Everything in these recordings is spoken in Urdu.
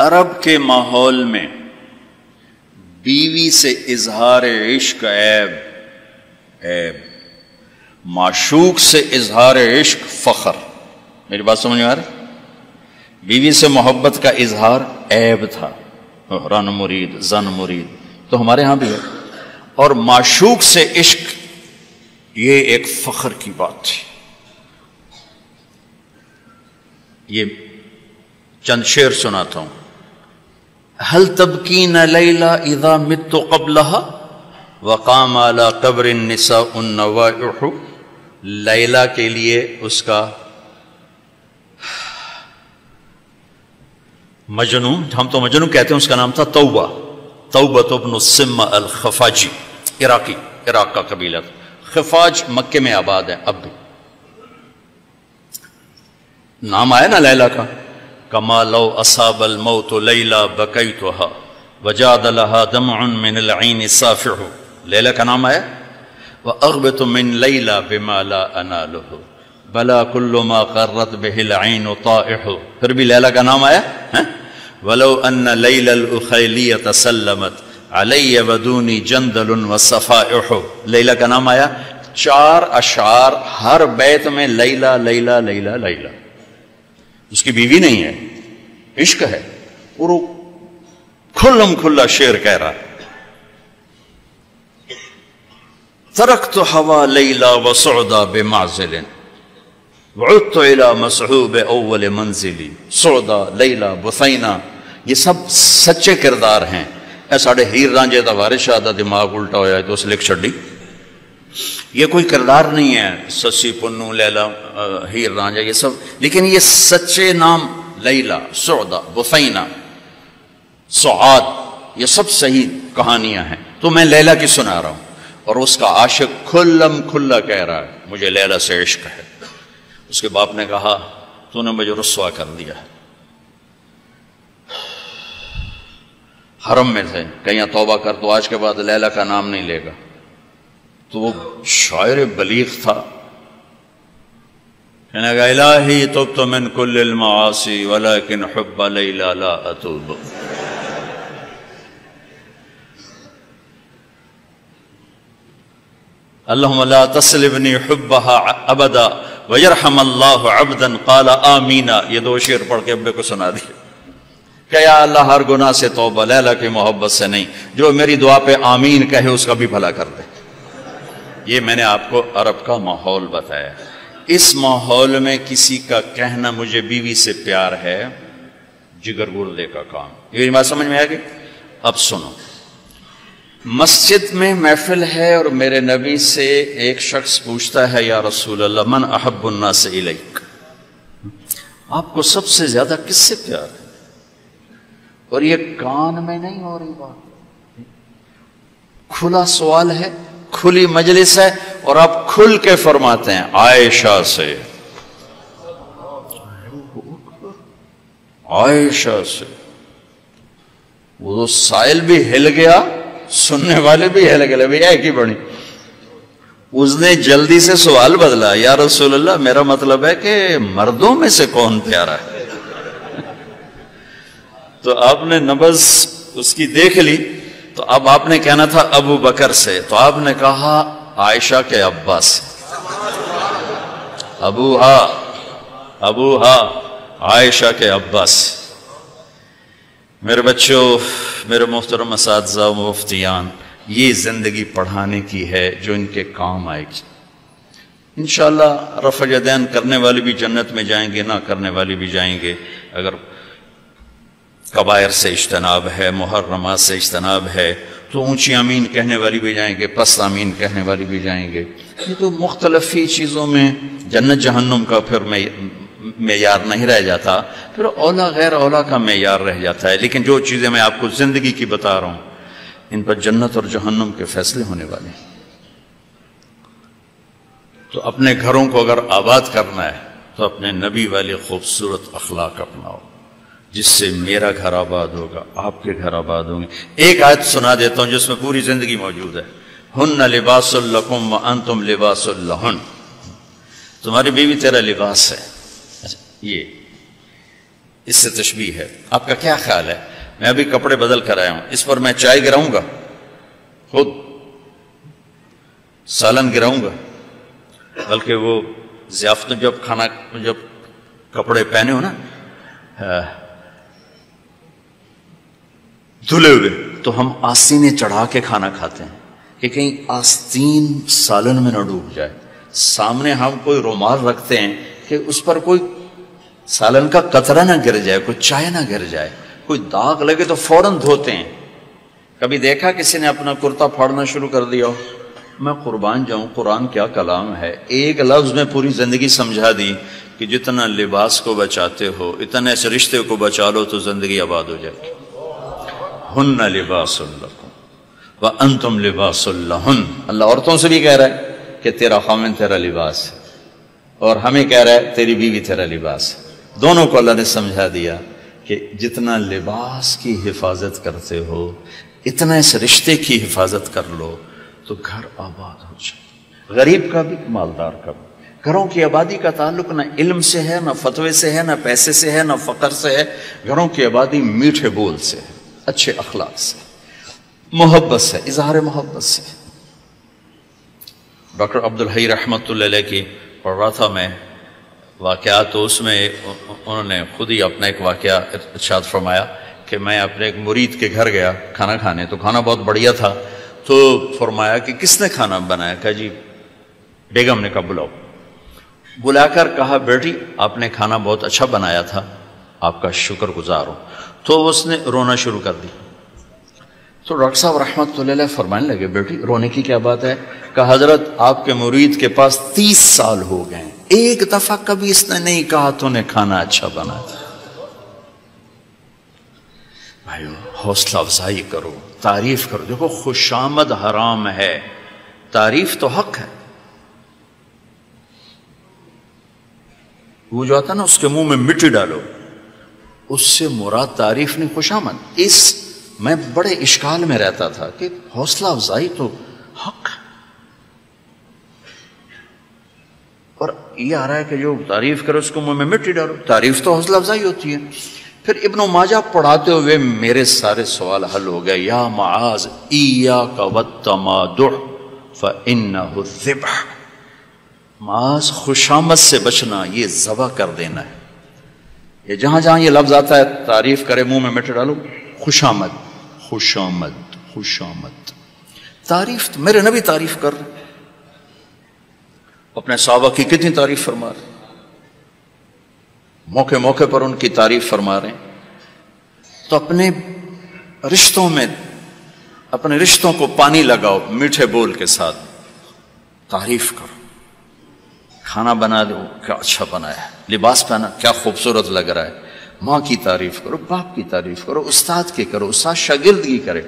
عرب کے ماحول میں بیوی سے اظہار عشق عیب، معشوق سے اظہار عشق فخر۔ میری بات سمجھ میں آ رہی؟ بیوی سے محبت کا اظہار عیب تھا، رن مرید زن مرید، تو ہمارے ہاں بھی ہے، اور معشوق سے عشق یہ ایک فخر کی بات تھی۔ یہ چند شعر سناتا ہوں۔ هل تبکین لیلا اذا مت قبلها وقام على قبر النساء النوائح۔ لیلا کے لیے اس کا مجنون، ہم تو مجنون کہتے ہیں، اس کا نام تھا توبہ، توبۃ ابن السم الخفاجی، عراق کا قبیلہ تھا۔ خفاج مکے میں آباد ہے اب بھی، نام آیا نا لیلا کا۔ کما لو اصاب الموت لیلا بکیتها وجاد لها دمع من العین صافح، لیلا کا نام آیا۔ واغبط من لیلا بما لا اناله بلا كل ما قرت به العین طائح، پھر بھی لیلا کا نام آیا۔ ولو ان لیلا الاخیلیۃ سلمت علی ودونی جندل وصفائح، لیلا کا نام آیا۔ 4 اشعار ہر بیت میں لیلا لیلا لیلا لیلا، اس کی بیوی نہیں ہے، عشق ہے، اور وہ کھلم کھلا شعر کہہ رہا ہے۔ ترکت ہوا لیلا وسعدا بمعزل وعدت الى مسحوب اول منزلی، سعدا لیلا بثینہ، یہ سب سچے کردار ہیں۔ اے ساڑھے ہیر رانجے دا وارث شاہ دا دماغ الٹا ہویا ہے تو اس لکھ چھڑی، یہ کوئی کردار نہیں ہے، سسی پنو لیلا ہیر رانجا یہ سب، لیکن یہ سچے نام لیلا، سعدا، بثینہ، سعاد، یہ سب صحیح کہانیاں ہیں۔ تو میں لیلا کی سنا رہا ہوں، اور اس کا عاشق کھلم کھلا کہہ رہا ہے مجھے لیلا سے عشق ہے۔ اس کے باپ نے کہا تو نے مجھے رسوا کر دیا۔ حرم میں تھے، کہیں توبہ کر تو آج کے بعد لیلا کا نام نہیں لے گا۔ تو وہ شاعر بلیغ تھا، کہنے گا الہی تبت من کل المعاصی ولکن حب لیلا لا اتوب۔ اللہم لا تسلبنی حبها ابدا ویرحم اللہ عبدا قال آمین۔ یہ 2 شعر پڑھ کے ابے کو سنا دیا کہ یا اللہ ہر گناہ سے توبہ، لیلا کی محبت سے نہیں، جو میری دعا پہ آمین کہے اس کا بھی بھلا کر دے۔ یہ میں نے آپ کو عرب کا ماحول بتایا۔ اس ماحول میں کسی کا کہنا مجھے بیوی سے پیار ہے جگر گردے کا کام۔ یہ بات سمجھ میں آ گئی؟ اب سنو، مسجد میں محفل ہے اور میرے نبی سے ایک شخص پوچھتا ہے یا رسول اللہ من احب الناس الیک، آپ کو سب سے زیادہ کس سے پیار ہے؟ اور یہ کان میں نہیں ہو رہی بات، کھلا سوال ہے، کھلی مجلس ہے، اور آپ کھل کے فرماتے ہیں عائشہ سے، عائشہ سے۔ وہ تو سائل بھی ہل گیا، سننے والے بھی ہل گئے، بھی ایک ہی بڑی۔ اس نے جلدی سے سوال بدلا، یا رسول اللہ میرا مطلب ہے کہ مردوں میں سے کون پیارا ہے؟ تو آپ نے نبض اس کی دیکھ لی، تو اب آپ نے کہنا تھا ابو بکر سے، تو آپ نے کہا عائشہ کے ابا سے، ابوہا عائشہ کے ابا سے۔ میرے بچوں، میرے محترم اساتذہ و مفتیان، یہ زندگی پڑھانے کی ہے جو ان کے کام آئے گی۔ انشاءاللہ رفع یدین کرنے والی بھی جنت میں جائیں گے، نہ کرنے والی بھی جائیں گے، اگر کبائر سے اجتناب ہے، محرمات سے اجتناب ہے تو اونچی آمین کہنے والی بھی جائیں گے، پست آمین کہنے والی بھی جائیں گے۔ یہ تو مختلف ہی چیزوں میں جنت جہنم کا پھر معیار نہیں رہ جاتا، پھر اولا غیر اولا کا معیار رہ جاتا ہے۔ لیکن جو چیزیں میں آپ کو زندگی کی بتا رہا ہوں، ان پر جنت اور جہنم کے فیصلے ہونے والے ہیں۔ تو اپنے گھروں کو اگر آباد کرنا ہے تو اپنے نبی والے خوبصورت اخلاق اپناؤ، جس سے میرا گھر آباد ہوگا، آپ کے گھر آباد ہوں گے۔ ایک آیت سنا دیتا ہوں جس میں پوری زندگی موجود ہے۔ ہن لباس لکم وانتم لباس لہن، تمہاری بیوی تیرا لباس ہے۔ یہ اس سے تشبیہ ہے. آپ کا کیا خیال ہے؟ میں ابھی کپڑے بدل کر آیا ہوں, اس پر میں چائے گراؤں گا, خود سالن گراؤں گا؟ بلکہ وہ ضیافت جب کپڑے پہنے ہو نا دھلے ہوئے, تو ہم آستینیں چڑھا کے کھانا کھاتے ہیں کہ کہیں آستین سالن میں نہ ڈوب جائے. سامنے ہم کوئی رومال رکھتے ہیں کہ اس پر کوئی سالن کا قطرہ نہ گر جائے, کوئی چائے نہ گر جائے, کوئی داغ لگے تو فوراً دھوتے ہیں. کبھی دیکھا کسی نے اپنا کرتا پھاڑنا شروع کر دیا ہو؟ میں قربان جاؤں, قرآن کیا کلام ہے, ایک لفظ میں پوری زندگی سمجھا دی کہ جتنا لباس کو بچاتے ہو اتنے اس رشتے کو بچا لو تو زندگی آباد ہو جائے گی. ہن لباس لکم وانتم لباس لہن. اللہ عورتوں سے بھی کہہ رہا ہے کہ تیرا خامن تیرا لباس ہے, اور ہمیں کہہ رہا ہے تیری بیوی تیرا لباس ہے. دونوں کو اللہ نے سمجھا دیا کہ جتنا لباس کی حفاظت کرتے ہو اتنا اس رشتے کی حفاظت کر لو تو گھر آباد ہو جائے. غریب کا بھی مالدار کا بھی. گھروں کی آبادی کا تعلق نہ علم سے ہے, نہ فتوے سے ہے, نہ پیسے سے ہے, نہ فقر سے ہے. گھروں کی آبادی میٹھے بول سے ہے, اچھے اخلاق سے, محبت سے, اظہار محبت سے. ڈاکٹر عبدالحی رحمۃ اللہ علیہ کی پڑھ رہا تھا میں واقعات, تو اس میں انہوں نے خود ہی اپنا ایک واقعہ ارشاد فرمایا کہ میں اپنے ایک مرید کے گھر گیا کھانا کھانے, تو کھانا بہت بڑھیا تھا. تو فرمایا کہ کس نے کھانا بنایا؟ کہا جی بیگم نے. کہا بلاؤ. بلا کر کہا بیٹی آپ نے کھانا بہت اچھا بنایا تھا, آپ کا شکر گزار ہوں. تو اس نے رونا شروع کر دی. تو ڈاکٹر صاحب رحمۃ اللہ علیہ فرمانے لگے بیٹی رونے کی کیا بات ہے؟ کہا حضرت آپ کے مرید کے پاس 30 سال ہو گئے, ایک دفعہ کبھی اس نے نہیں کہا تو نے کھانا اچھا بنایا. بھائیو حوصلہ افزائی کرو, تعریف کرو. دیکھو خوشامد حرام ہے, تعریف تو حق ہے. وہ جو آتا نا اس کے منہ میں مٹی ڈالو, اس سے مراد تعریف نہیں خوشامد. اس میں بڑے اشکال میں رہتا تھا کہ حوصلہ افزائی تو حق ہے, اور یہ آ رہا ہے کہ جو تعریف کرو اس کو منہ میں مٹی ڈالو. تعریف تو حوصلہ افزائی ہوتی ہے. پھر ابن ماجہ پڑھاتے ہوئے میرے سارے سوال حل ہو گئے. یا معاذ ایاک والتمادع فانہ الذبح. معاذ خوشامد سے بچنا, یہ ذبح کر دینا ہے. یہ جہاں جہاں یہ لفظ آتا ہے تعریف کرے منہ میں مٹی ڈالو, خوشامد خوشامد خوشامد. تعریف تو میرے نبی تعریف کر رہے, اپنے صحابہ کی کتنی تعریف فرما رہے, موقع موقع پر ان کی تعریف فرما رہے ہیں. تو اپنے رشتوں میں اپنے رشتوں کو پانی لگاؤ, میٹھے بول کے ساتھ تعریف کرو. کھانا بنا دو, کیا اچھا بنایا ہے. لباس پہنا, کیا خوبصورت لگ رہا ہے. ماں کی تعریف کرو, باپ کی تعریف کرو, استاد کی کرو, استاد شاگردگی کرے.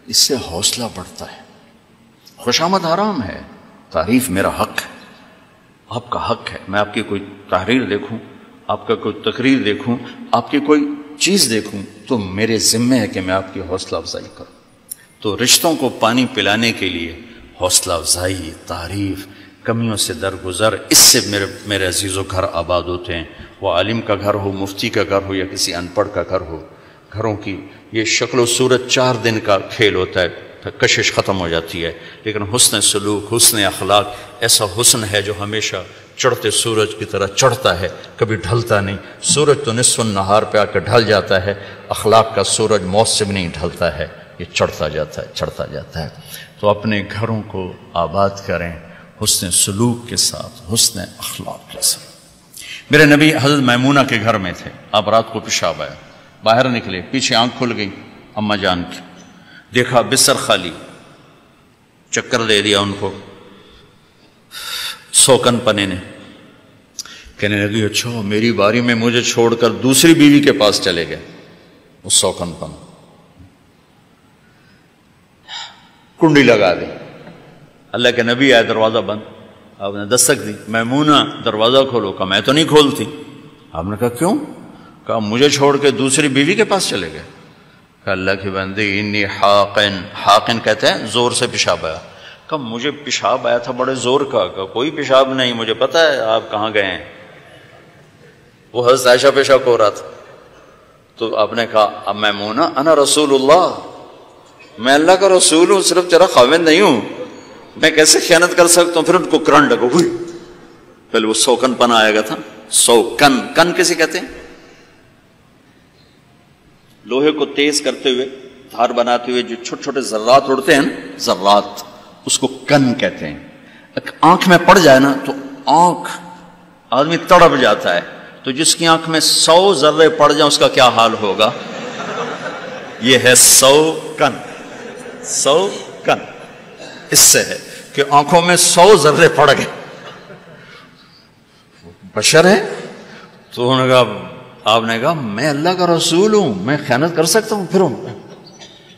اس سے حوصلہ بڑھتا ہے. خوشامد حرام ہے, تعریف میرا حق ہے, آپ کا حق ہے. میں آپ کی کوئی تحریر دیکھوں, آپ کا کوئی تقریر دیکھوں, آپ کی کوئی چیز دیکھوں تو میرے ذمہ ہے کہ میں آپ کی حوصلہ افزائی کروں. تو رشتوں کو پانی پلانے کے لیے حوصلہ افزائی, تعریف, کمیوں سے درگزر, اس سے میرے عزیزوں گھر آباد ہوتے ہیں. وہ عالم کا گھر ہو, مفتی کا گھر ہو, یا کسی ان پڑھ کا گھر ہو. گھروں کی یہ شکل و صورت 4 دن کا کھیل ہوتا ہے, پھر کشش ختم ہو جاتی ہے. لیکن حسن سلوک, حسن اخلاق ایسا حسن ہے جو ہمیشہ چڑھتے سورج کی طرح چڑھتا ہے, کبھی ڈھلتا نہیں. سورج تو نصف النہار پہ آ کے ڈھل جاتا ہے, اخلاق کا سورج موسم نہیں ڈھلتا ہے, یہ چڑھتا جاتا ہے, چڑھتا جاتا ہے. تو اپنے گھروں کو آباد کریں حسن سلوک کے ساتھ, حسن اخلاق کے ساتھ. میرے نبی حضرت میمونہ کے گھر میں تھے. اب رات کو پیشاب آیا, باہر نکلے, پیچھے آنکھ کھل گئی اماں جان کی, دیکھا بستر خالی, چکر دے دیا ان کو. سوکن پنے نے کہنے لگی اچھا میری باری میں مجھے چھوڑ کر دوسری بیوی کے پاس چلے گئے. اس سوکن پن کنڈی لگا دی. اللہ کے نبی آئے, دروازہ بند. آپ نے دستک دی, میمونہ دروازہ کھولو. کہا میں تو نہیں کھولتی. آپ نے کہا کیوں؟ کہا مجھے چھوڑ کے دوسری بیوی کے پاس چلے گئے. کہا اللہ کی بندی انی حاقن, حاقن کہتے ہیں زور سے پیشاب آیا. کہا مجھے پیشاب آیا تھا بڑے زور کا. کہا کوئی پیشاب نہیں, مجھے پتا ہے آپ کہاں گئے ہیں. وہ حضرت عائشہ پیشاب ہو رہا تھا. تو آپ نے کہا اب میمونہ انا رسول اللہ، میں اللہ کا رسول ہوں، صرف تیرا خاوند نہیں ہوں، میں کیسے خیانت کر سکتا ہوں؟ پھر ان کو کرنٹ لگا، ہوئی پہلے وہ سوکن پن آئے گا تھا، سوکن، کن کسے کہتے ہیں؟ لوہے کو تیز کرتے ہوئے، دھار بناتے ہوئے جو چھوٹے چھوٹے ذرات اڑتے ہیں نا، ذرات، اس کو کن کہتے ہیں۔ آنکھ میں پڑ جائے نا تو آنکھ آدمی تڑپ جاتا ہے، تو جس کی آنکھ میں 100 ذرے پڑ جائیں اس کا کیا حال ہوگا؟ یہ ہے 100 کن، 100 کن اس سے ہے کہ آنکھوں میں 100 ذرے پڑ گئے، بشر ہے۔ تو انہوں نے کہا، آپ نے کہا میں اللہ کا رسول ہوں، میں خیانت کر سکتا ہوں؟ پھر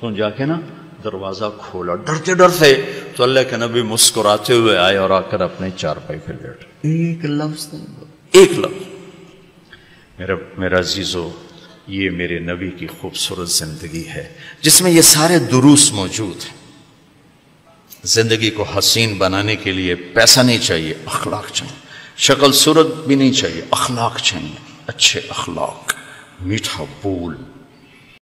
تو جا کے نا دروازہ کھولا ڈرتے ڈرتے، تو اللہ کے نبی مسکراتے ہوئے آئے اور آ کر اپنے چارپائی پہ بیٹھ، ایک لفظ ایک لفظ۔ میرا عزیزو، یہ میرے نبی کی خوبصورت زندگی ہے جس میں یہ سارے دروس موجود ہیں۔ زندگی کو حسین بنانے کے لیے پیسہ نہیں چاہیے، اخلاق چاہیے، شکل صورت بھی نہیں چاہیے، اخلاق چاہیے، اچھے اخلاق، میٹھا بول،